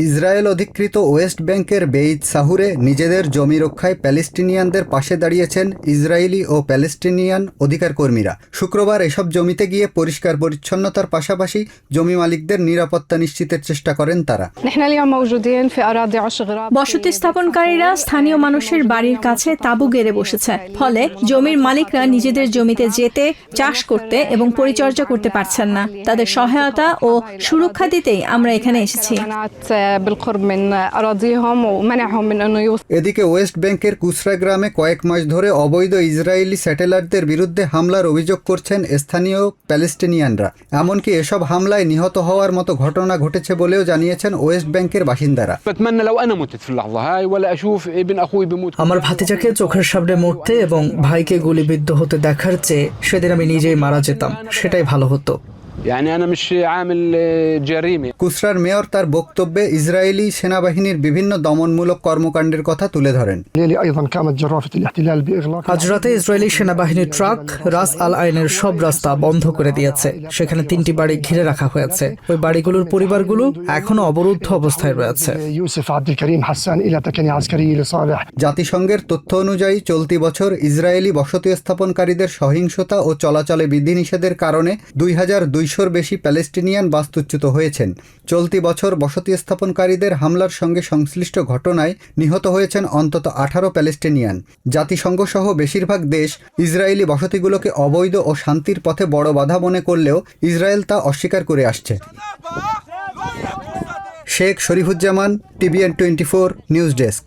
Israel অধিকৃত West ব্যাংকের বেইত সাহুরে নিজেদের জমি রক্ষায় প্যালেস্টিনিয়ানদের পাশে দাঁড়িয়েছেন ইসরায়েলি ও প্যালেস্টিনিয়ান অধিকার কর্মীরা। শুক্রবার এসব জমিতে গিয়ে পরিষ্কার পরিচ্ছন্নতার পাশাপাশি জমি মালিকদের নিরাপত্তা নিশ্চিতের চেষ্টা করেন তারা। বসতি স্থাপনকারীরা স্থানীয় মানুষের বাড়ির কাছে তাঁবু গেড়ে বসেছে, ফলে জমির মালিকরা নিজেদের জমিতে যেতে, চাষ করতে এবং পরিচর্যা করতে পারছেন না। তাদের সহায়তা ও সুরক্ষা দিতেই আমরা এখানে এসেছি। এদিকে ওয়েস্ট ব্যাংকের কুসরা গ্রামে কয়েক মাস ধরে অবৈধ ইসরায়েলি স্যাটেলাইটদের বিরুদ্ধে হামলার অভিযোগ করছেন স্থানীয় প্যালেস্টিনিয়ানরা। এমনকি এসব হামলায় নিহত হওয়ার মতো ঘটনা ঘটেছে বলেও জানিয়েছেন ওয়েস্ট ব্যাংকের বাসিন্দারা। আমার ভাতিজাকে চোখের সামনে মরতে এবং ভাইকে গুলিবিদ্ধ হতে দেখার চেয়ে সেদিন আমি নিজেই মারা যেতাম, সেটাই ভালো হতো। কুসরার মেয়র তার বক্তব্যে ইসরায়েলি সেনাবাহিনীর বিভিন্ন দমনমূলক কর্মকাণ্ডের কথা তুলে ধরেন। আজ রাতে ইসরায়েলি সেনাবাহিনীর ট্রাক রাস আল আইনের সব রাস্তা বন্ধ করে দিয়েছে। সেখানে 3টি বাড়ি ঘিরে রাখা হয়েছে। ওই বাড়িগুলোর পরিবারগুলো এখনো অবরুদ্ধ অবস্থায় রয়েছে। জাতিসংঘের তথ্য অনুযায়ী চলতি বছর ইসরায়েলি বসতি স্থাপনকারীদের সহিংসতা ও চলাচলে বিধিনিষেধের কারণে 2200-র বেশি প্যালেস্টিনিয়ান বাস্তুচ্যুত হয়েছেন। চলতি বছর বসতি স্থাপনকারীদের হামলার সঙ্গে সংশ্লিষ্ট ঘটনায় নিহত হয়েছেন অন্তত 18 প্যালেস্টিনিয়ান। জাতিসংঘ সহ বেশিরভাগ দেশ ইসরায়েলি বসতিগুলোকে অবৈধ ও শান্তির পথে বড় বাধা মনে করলেও ইসরায়েল তা অস্বীকার করে আসছে। Sheikh Sharifuzzaman, TVN24 news desk.